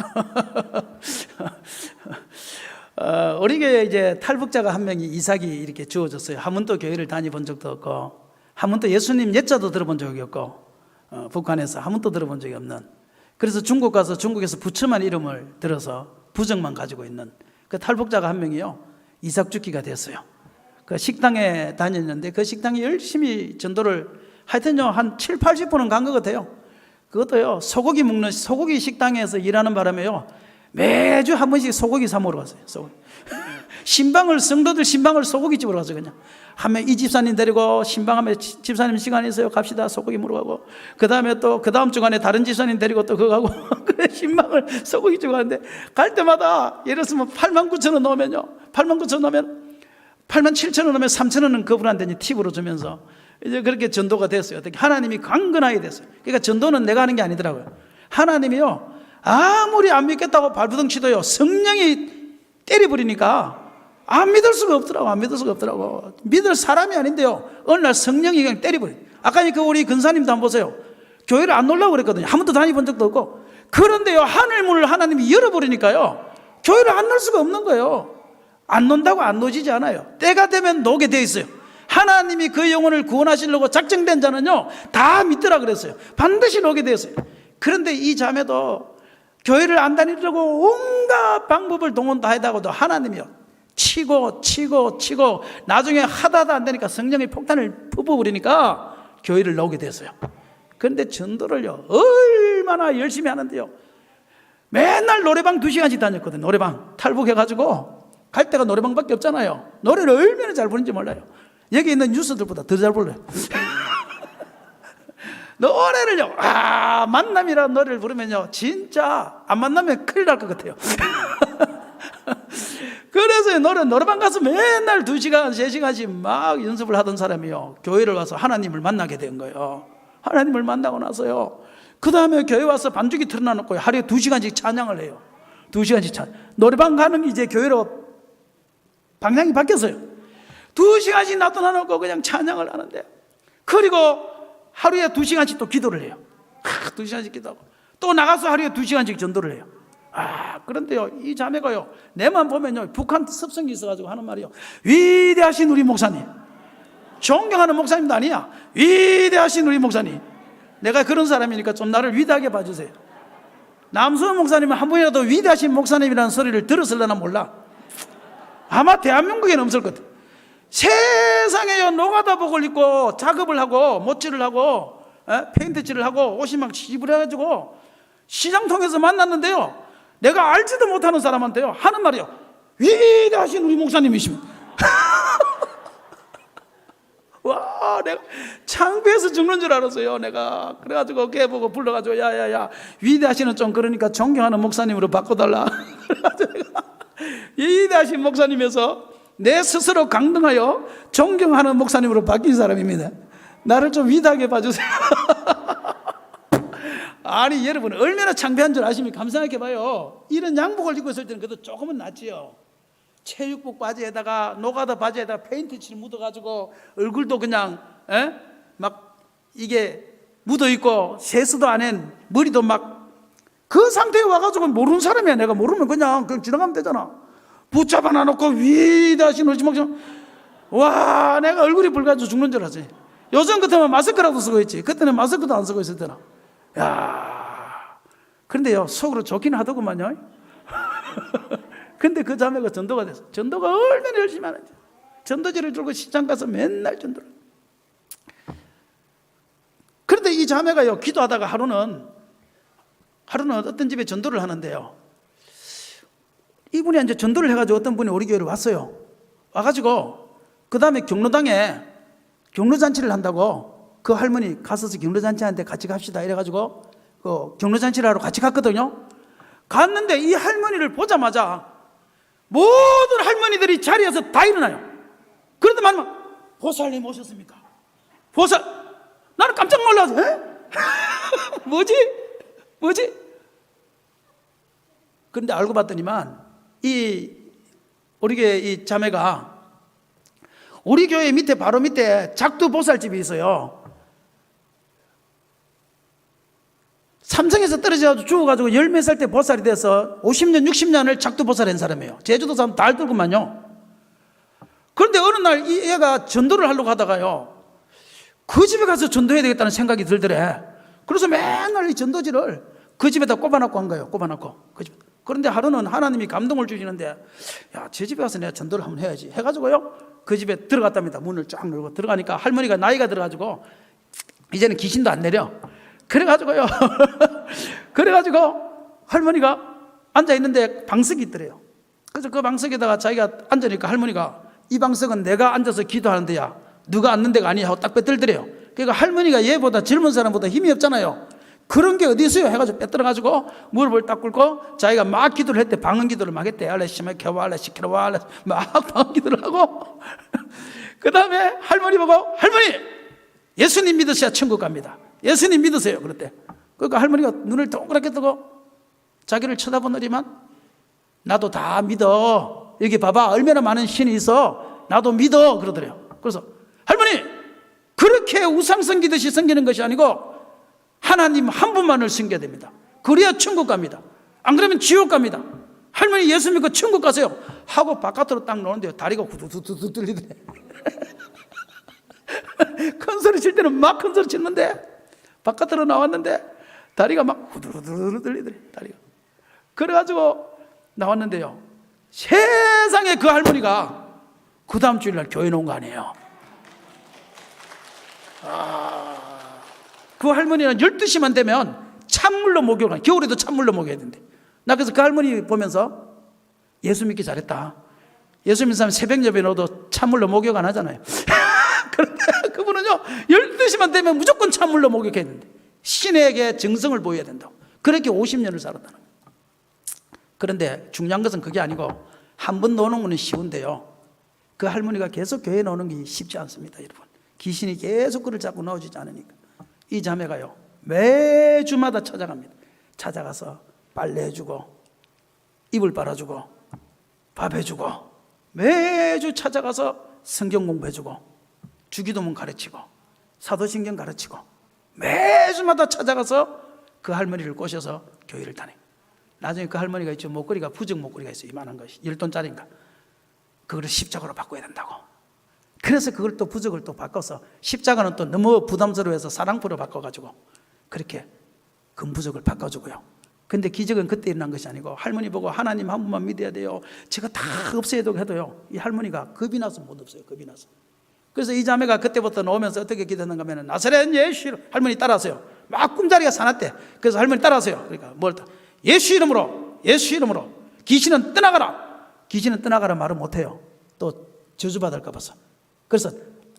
우리 교회에 이제 탈북자가 한 명이 이삭이 이렇게 주어졌어요. 한 번도 교회를 다녀본 적도 없고, 한 번도 예수님 옛자도 들어본 적이 없고, 북한에서 한 번도 들어본 적이 없는, 그래서 중국 가서 중국에서 부처만 이름을 들어서 부정만 가지고 있는 그 탈북자가 한 명이요, 이삭 죽기가 됐어요. 그 식당에 다녔는데 그 식당에 열심히 전도를 하여튼요 한 7, 80분은 간 것 같아요. 그것도요 소고기 먹는 소고기 식당에서 일하는 바람에요 매주 한 번씩 소고기 사 먹으러 갔어요. 소고기. 신방을, 성도들 신방을 소고기집으로 갔어요. 그냥 하면 이 집사님 데리고 신방하면 집사님 시간 있어요 갑시다 소고기 먹으러 가고, 그 다음에 또 그 다음 주간에 다른 집사님 데리고 또 그거 가고 그래 신방을 소고기집 가는데 갈 때마다 예를 들어서 89,000원 넣으면요 89,000원 넣으면 87,000원 넣으면 3,000원은 그분한테 팁으로 주면서 이제 그렇게 전도가 됐어요. 어떻게 하나님이 강건하게 됐어요. 그러니까 전도는 내가 하는 게 아니더라고요. 하나님이요 아무리 안 믿겠다고 발부둥 치도요 성령이 때려버리니까 안 믿을 수가 없더라고. 안 믿을 수가 없더라고. 믿을 사람이 아닌데요 어느 날 성령이 그냥 때려버려. 아까 그 우리 근사님도 한번 보세요. 교회를 안 놀라고 그랬거든요. 한 번도 다녀본 적도 없고. 그런데요 하늘문을 하나님이 열어버리니까요 교회를 안 넣을 수가 없는 거예요. 안 논다고 안 놓지지 않아요. 때가 되면 놓게 돼 있어요. 하나님이 그 영혼을 구원하시려고 작정된 자는요 다 믿더라 그랬어요. 반드시 놓게 되었어요. 그런데 이 자매도 교회를 안 다니려고 온갖 방법을 동원 다 해다가도 하나님이요 치고 나중에 하다도 안 되니까 성령의 폭탄을 퍼부어버리니까 교회를 나오게 됐어요. 그런데 전도를요 얼마나 열심히 하는데요 맨날 노래방 2시간씩 다녔거든요. 노래방 탈북해가지고 갈 데가 노래방밖에 없잖아요. 노래를 얼마나 잘 부르는지 몰라요. 여기 있는 뉴스들보다 더 잘 불러요. 노래를요 만남이라는 노래를 부르면요 진짜 안 만나면 큰일 날 것 같아요. 그래서 노래방 가서 맨날 2시간 3시간씩 막 연습을 하던 사람이요 교회를 와서 하나님을 만나게 된 거예요. 하나님을 만나고 나서요 그 다음에 교회 와서 반주기 틀어놓고 하루에 2시간씩 찬양을 해요. 2시간씩 노래방 가는 게 이제 교회로 방향이 바뀌었어요. 2시간씩 놔둬놓고 그냥 찬양을 하는데, 그리고 하루에 2시간씩 또 기도를 해요. 2시간씩 기도하고 또 나가서 하루에 2시간씩 전도를 해요. 그런데요 이 자매가요 내만 보면요 북한 습성이 있어가지고 하는 말이요 위대하신 우리 목사님, 존경하는 목사님도 아니야, 위대하신 우리 목사님. 내가 그런 사람이니까 좀 나를 위대하게 봐주세요. 남수원 목사님은 한 번이라도 위대하신 목사님이라는 소리를 들었을려나 몰라. 아마 대한민국에는 없을 것 같아요. 세상에요 노가다복을 입고 작업을 하고 못질을 하고 페인트칠을 하고 옷이 막 지불해가지고 시장 통해서 만났는데요 내가 알지도 못하는 사람한테요 하는 말이요 위대하신 우리 목사님이십니다. 와 내가 창피해서 죽는 줄 알았어요. 내가 그래가지고 걔 보고 불러가지고 야야야 위대하시는 좀 그러니까 존경하는 목사님으로 바꿔달라. 그래가지고 내가 위대하신 목사님에서 내 스스로 강등하여 존경하는 목사님으로 바뀐 사람입니다. 나를 좀 위대하게 봐주세요. 아니 여러분 얼마나 창피한 줄 아십니까? 한번 생각해봐요. 이런 양복을 입고 있을 때는 그래도 조금은 낫지요. 체육복 바지에다가 노가다 바지에다가 페인트칠 묻어가지고 얼굴도 그냥 막 이게 묻어있고 세수도 안 한 머리도 막 그 상태에 와가지고 모르는 사람이야. 내가 모르면 그냥 지나가면 되잖아. 붙잡아 놔놓고 위다 신호지 막. 와, 내가 얼굴이 붉어져 죽는 줄 알았지. 요즘 같으면 마스크라도 쓰고 있지. 그때는 마스크도 안 쓰고 있을 때나. 야, 그런데요, 속으로 좋긴 하더구만요. 근데 그 자매가 전도가 됐어. 전도가 얼마나 열심히 하는지. 전도지를 들고 시장 가서 맨날 전도를. 그런데 이 자매가요, 기도하다가 하루는 어떤 집에 전도를 하는데요, 이분이 이제 전도를 해가지고 어떤 분이 우리 교회를 왔어요. 와가지고 그 다음에 경로당에 경로잔치를 한다고 그 할머니 가서 경로잔치하는데 같이 갑시다 이래가지고 그 경로잔치를 하러 같이 갔거든요. 갔는데 이 할머니를 보자마자 모든 할머니들이 자리에서 다 일어나요. 그런데 말만, 보살님 오셨습니까? 보살. 나는 깜짝 놀라서, 에? 뭐지? 그런데 알고 봤더니만 우리 교회 이 자매가 우리 교회 밑에 바로 밑에 작두 보살집이 있어요. 삼성에서 떨어져 죽어가지고 10몇 살 때 보살이 돼서 50년 60년을 작두 보살한 사람이에요. 제주도 사람 다 알더구만요. 그런데 어느 날 이 애가 전도를 하려고 하다가요, 그 집에 가서 전도해야 되겠다는 생각이 들더래. 그래서 맨날 이 전도지를 그 집에다 꼽아놓고 한 거예요. 꼽아놓고 그 집. 그런데 하루는 하나님이 감동을 주시는데, 야, 제 집에 가서 내가 전도를 한번 해야지 해가지고요, 그 집에 들어갔답니다. 문을 쫙 열고 들어가니까 할머니가 나이가 들어가지고 이제는 귀신도 안 내려. 그래가지고요 그래가지고 할머니가 앉아있는데 방석이 있더래요. 그래서 그 방석에다가 자기가 앉으니까 할머니가, 이 방석은 내가 앉아서 기도하는 데야, 누가 앉는 데가 아니야 하고 딱 빼들더래요. 그러니까 할머니가 얘보다 젊은 사람보다 힘이 없잖아요. 그런 게 어디 있어요 해가지고 빼들어가지고 무릎을 딱 꿇고 자기가 막 기도를 했대. 방언 기도를 막 했대. 알레시메케와알레 시케와알레 막 방언 기도를 하고 그 다음에 할머니 보고, 할머니 예수님 믿으셔야 천국 갑니다. 예수님 믿으세요. 그랬대. 그러니까 할머니가 눈을 동그랗게 뜨고 자기를 쳐다보더니만, 나도 다 믿어. 여기 봐봐, 얼마나 많은 신이 있어. 나도 믿어. 그러더래요. 그래서 할머니, 그렇게 우상 섬기듯이 섬기는 것이 아니고 하나님 한 분만을 섬겨야 됩니다. 그래야 천국 갑니다. 안 그러면 지옥 갑니다. 할머니 예수 믿고 천국 가세요 하고 바깥으로 딱 놓는데요, 다리가 후두두두두 들리더래. 큰 소리 칠 때는 막 큰 소리 치는데 바깥으로 나왔는데 다리가 막 후두두두 들리더래. 다리가. 그래가지고 나왔는데요, 세상에 그 할머니가 그 다음 주일날 교회 온 거 아니에요. 그 할머니는 12시만 되면 찬물로 목욕을, 겨울에도 찬물로 목욕해야 된대. 나 그래서 그 할머니 보면서 예수 믿기 잘했다. 예수 믿는 사람 새벽 예배 넣어도 찬물로 목욕 안 하잖아요. 그런데 그분은요, 12시만 되면 무조건 찬물로 목욕해야 된대. 신에게 정성을 보여야 된다고. 그렇게 50년을 살았다는 거예요. 그런데 중요한 것은 그게 아니고, 한 번 넣어놓은 거는 쉬운데요, 그 할머니가 계속 교회에 넣는 게 쉽지 않습니다. 여러분, 귀신이 계속 그를 자꾸 넣어주지 않으니까. 이 자매가요, 매주마다 찾아갑니다. 찾아가서 빨래해주고 이불 빨아주고 밥 해주고, 매주 찾아가서 성경 공부해주고 주기도문 가르치고 사도신경 가르치고, 매주마다 찾아가서 그 할머니를 꼬셔서 교회를 다녀요. 나중에 그 할머니가 있죠, 목걸이가 부적 목걸이가 있어요. 이만한 것이 10돈짜리인가. 그거를 십자가로 바꿔야 된다고. 그래서 그걸 또 부적을 또 바꿔서, 십자가는 또 너무 부담스러워해서 사랑포로 바꿔가지고 그렇게 금부적을 바꿔주고요. 근데 기적은 그때 일어난 것이 아니고, 할머니 보고 하나님 한 분만 믿어야 돼요, 제가 다 없애도 해도요, 이 할머니가 겁이 나서 못 없어요. 겁이 나서. 그래서 이 자매가 그때부터 나오면서 어떻게 기도했는가 하면, 나사렛 예수, 할머니 따라하세요. 막 꿈자리가 사놨대. 그래서 할머니 따라하세요. 그러니까 뭘 예수 이름으로, 예수 이름으로 귀신은 떠나가라. 귀신은 떠나가라 말을 못해요. 또 저주받을까 봐서. 그래서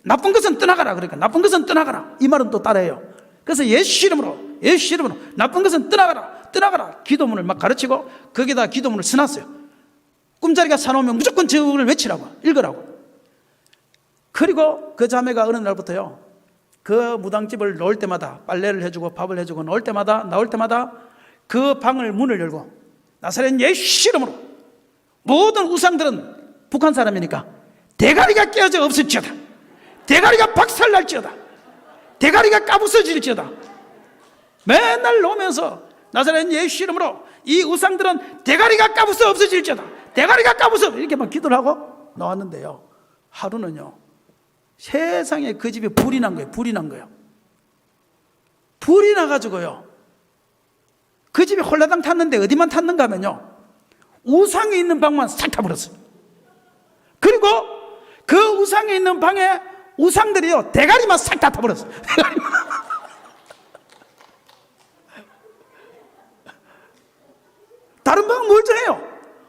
나쁜 것은 떠나가라. 그러니까 나쁜 것은 떠나가라, 이 말은 또 따라해요. 그래서 예수 이름으로, 예수 이름으로 나쁜 것은 떠나가라, 떠나가라. 기도문을 막 가르치고 거기다 기도문을 써놨어요. 꿈자리가 사놓으면 무조건 저걸 외치라고, 읽으라고. 그리고 그 자매가 어느 날부터요, 그 무당집을 나올 때마다 빨래를 해주고 밥을 해주고 나올 때마다 그 방을 문을 열고, 나사렛 예수 이름으로 모든 우상들은 북한 사람이니까 대가리가 깨어져 없을지어다, 대가리가 박살날지어다, 대가리가 까부서질지어다. 맨날 오면서 나사렛 예수 이름으로 이 우상들은 대가리가 까부서 없어질지어다. 대가리가 까부서, 이렇게만 기도를 하고 나왔는데요, 하루는요 세상에 그 집에 불이 난 거예요. 불이 난 거예요. 불이 나가지고요 그 집에 홀라당 탔는데 어디만 탔는가 하면요 우상이 있는 방만 싹 타버렸어요. 그리고 그 우상이 있는 방에 우상들이요 대가리만 싹 다 타버렸어요. 다른 방은 멀쩡해요.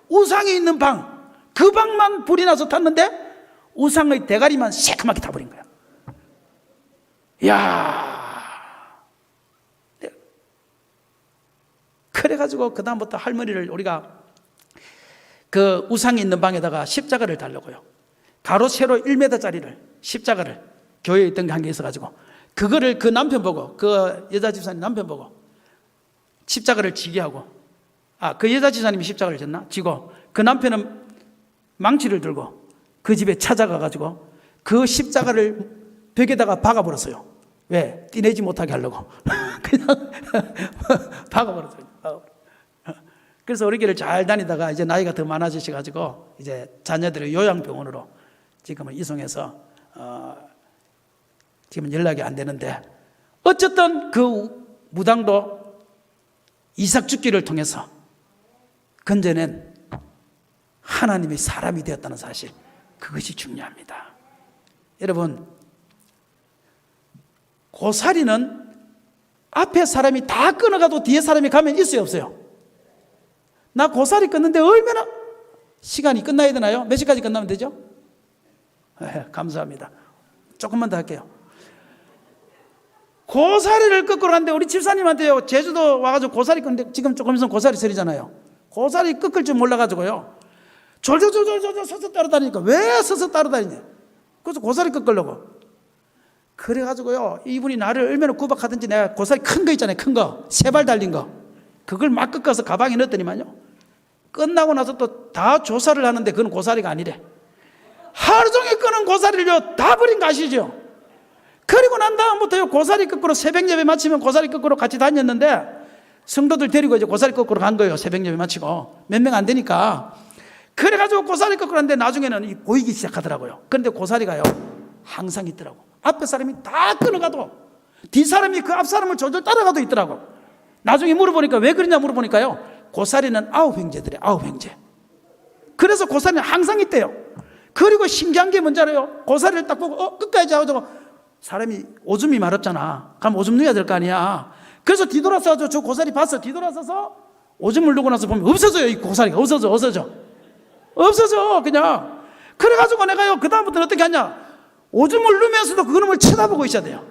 우상이 있는 방, 그 방만 불이 나서 탔는데 우상의 대가리만 새까맣게 타버린 거야. 이야. 그래가지고 그 다음부터 할머니를 우리가 그 우상이 있는 방에다가 십자가를 달라고요. 가로 세로 1m짜리를 십자가를 교회에 있던 게 한 개 있어가지고 그거를 그 남편 보고, 그 여자 집사님 남편 보고 십자가를 지게 하고, 그 여자 집사님이 십자가를 졌나? 지고 그 남편은 망치를 들고 그 집에 찾아가가지고 그 십자가를 벽에다가 박아버렸어요. 왜? 떼내지 못하게 하려고. 그냥 박아버렸어요. 그래서 우리 길을 잘 다니다가 이제 나이가 더 많아지셔가지고 이제 자녀들을 요양병원으로 지금은 이송해서 지금은 연락이 안 되는데, 어쨌든 그 무당도 이삭 죽기를 통해서 건져낸 하나님의 사람이 되었다는 사실, 그것이 중요합니다. 여러분, 고사리는 앞에 사람이 다 끊어가도 뒤에 사람이 가면 있어요, 없어요? 나 고사리 끊는데 얼마나 시간이 끝나야 되나요? 몇 시까지 끝나면 되죠? 감사합니다. 조금만 더 할게요. 고사리를 꺾으러 갔는데 우리 집사님한테요, 제주도 와가지고 고사리 끊는데 지금 조금 있으면 고사리 설이잖아요. 고사리 꺾을 줄 몰라가지고요 졸졸졸졸 서서 따라다니니까, 왜 서서 따라다니냐, 그래서 고사리 꺾으려고 그래가지고요 이분이 나를 얼마나 구박하든지 내가 고사리 큰 거 있잖아요, 큰 거 3발 달린 거, 그걸 막 꺾어서 가방에 넣었더니만요 끝나고 나서 또 다 조사를 하는데 그건 고사리가 아니래. 하루 종일 끄는 고사리를요 다 버린 거 아시죠? 그리고 난 다음부터요 고사리 꺾으러 새벽 예배 마치면 고사리 꺾으러 같이 다녔는데, 성도들 데리고 이제 고사리 꺾으러 간 거예요. 새벽 예배 마치고 몇 명 안 되니까. 그래가지고 고사리 꺾으러 갔는데 나중에는 보이기 시작하더라고요. 그런데 고사리가요 항상 있더라고. 앞에 사람이 다 끊어가도 뒤 사람이 그 앞 사람을 졸졸 따라가도 있더라고. 나중에 물어보니까 왜 그러냐 물어보니까요, 고사리는 9형제들이에요. 9형제. 그래서 고사리는 항상 있대요. 그리고 신기한 게 뭔지 알아요? 고사리를 딱 보고 끝까지 하고 사람이 오줌이 마렵잖아. 그럼 오줌 넣어야 될 거 아니야. 그래서 뒤돌아서 저 고사리 봤어. 뒤돌아서서 오줌을 누고 나서 보면 없어져요. 이 고사리가 없어져 그냥. 그래가지고 내가요 그 다음부터는 어떻게 하냐, 오줌을 누면서도 그놈을 쳐다보고 있어야 돼요.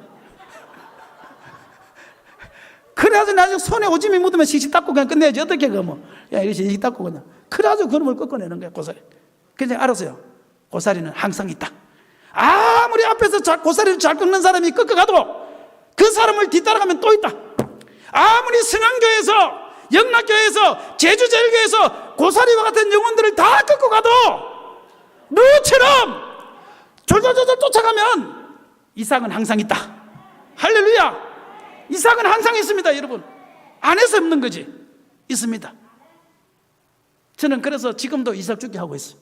그래가지고 나중에 손에 오줌이 묻으면 씩씩 닦고 그냥 끝내야지. 어떻게 그러면 이렇게 씩씩 닦고 그냥. 그래가지고 그놈을 꺾어내는 거야, 고사리. 그래서 알았어요. 고사리는 항상 있다. 아무리 앞에서 고사리를 잘 꺾는 사람이 꺾어가도 그 사람을 뒤따라가면 또 있다. 아무리 승한교회에서, 영락교회에서, 제주제일교회에서 고사리와 같은 영혼들을 다 꺾어가도 너처럼 졸졸졸졸 쫓아가면 이삭은 항상 있다. 할렐루야. 이삭은 항상 있습니다, 여러분. 안에서 없는 거지. 있습니다. 저는 그래서 지금도 이삭 죽게 하고 있어요.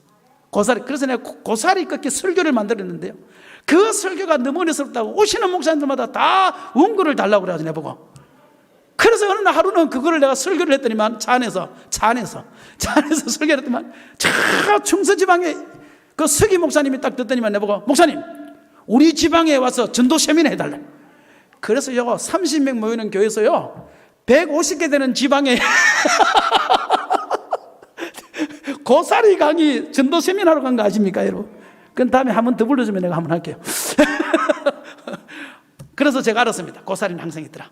고사리. 그래서 내가 고사리 꺾기 설교를 만들었는데요, 그 설교가 너무 어렵다고 오시는 목사님들마다 다 원고를 달라고 그래가지고 내보고, 그래서 어느 날 하루는 그거를 내가 설교를 했더니만 차 안에서 설교를 했더니만 저 충서지방에 그 서기 목사님이 딱 듣더니만 내보고, 목사님 우리 지방에 와서 전도 세미나 해달래. 그래서 이거 30명 모이는 교회에서요 150개 되는 지방에 고사리 강의 전도 세미나로 간 거 아십니까, 여러분? 그럼 다음에 한 번 더 불러주면 내가 한번 할게요. 그래서 제가 알았습니다. 고사리는 항상 있더라.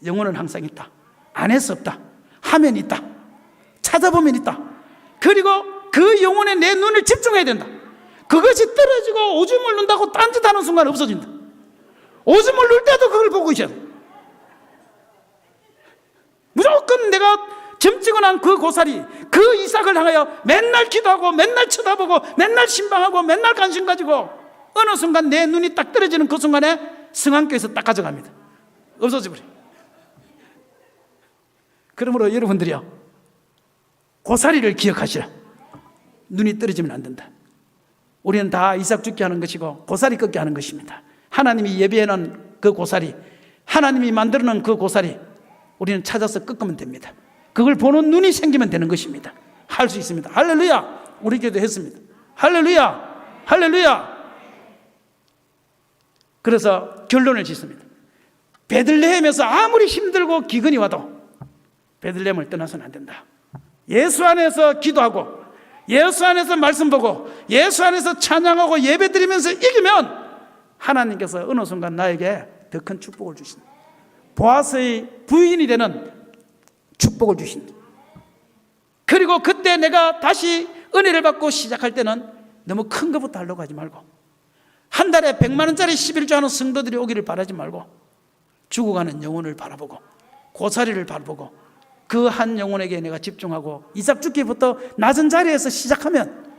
영혼은 항상 있다. 안에서 없다. 하면 있다. 찾아보면 있다. 그리고 그 영혼에 내 눈을 집중해야 된다. 그것이 떨어지고 오줌을 눈다고 딴짓하는 순간 없어진다. 오줌을 눌 때도 그걸 보고 있어야 돼. 무조건 내가 점 찍어 난 그 고사리, 그 이삭을 향하여 맨날 기도하고 맨날 쳐다보고 맨날 신방하고 맨날 관심 가지고 어느 순간 내 눈이 딱 떨어지는 그 순간에 성안교에서 딱 가져갑니다. 없어져 버려. 그러므로 여러분들이요, 고사리를 기억하시라. 눈이 떨어지면 안 된다. 우리는 다 이삭 죽게 하는 것이고 고사리 꺾게 하는 것입니다. 하나님이 예비해놓은 그 고사리, 하나님이 만들어놓은 그 고사리, 우리는 찾아서 꺾으면 됩니다. 그걸 보는 눈이 생기면 되는 것입니다. 할 수 있습니다. 할렐루야. 우리 교회도 했습니다. 할렐루야. 할렐루야. 그래서 결론을 짓습니다. 베들레헴에서 아무리 힘들고 기근이 와도 베들레헴을 떠나서는 안 된다. 예수 안에서 기도하고 예수 안에서 말씀 보고 예수 안에서 찬양하고 예배드리면서 이기면 하나님께서 어느 순간 나에게 더 큰 축복을 주신다. 보아스의 부인이 되는 축복을 주신다. 그리고 그때 내가 다시 은혜를 받고 시작할 때는 너무 큰 것부터 하려고 하지 말고 한 달에 100만 원짜리 11조 하는 성도들이 오기를 바라지 말고 죽어가는 영혼을 바라보고 고사리를 바라보고 그 한 영혼에게 내가 집중하고 이삭 죽기부터 낮은 자리에서 시작하면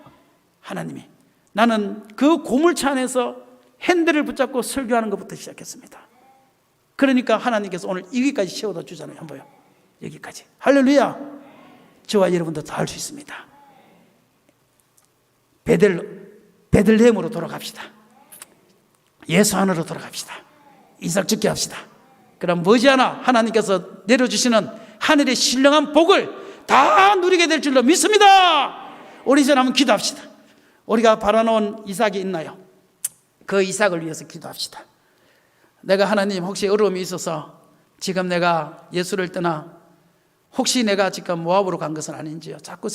하나님이, 나는 그 고물차 안에서 핸들을 붙잡고 설교하는 것부터 시작했습니다. 그러니까 하나님께서 오늘 여기까지 세워다 주잖아요. 한번요. 여기까지. 할렐루야. 저와 여러분도 다 할 수 있습니다. 베들레헴으로 돌아갑시다. 예수 안으로 돌아갑시다. 이삭 죽게 합시다. 그럼 머지않아 하나님께서 내려주시는 하늘의 신령한 복을 다 누리게 될 줄로 믿습니다. 우리 이제 한번 기도합시다. 우리가 바라놓은 이삭이 있나요? 그 이삭을 위해서 기도합시다. 내가 하나님, 혹시 어려움이 있어서 지금 내가 예수를 떠나 혹시 내가 지금 모압으로 간 것은 아닌지요? 자꾸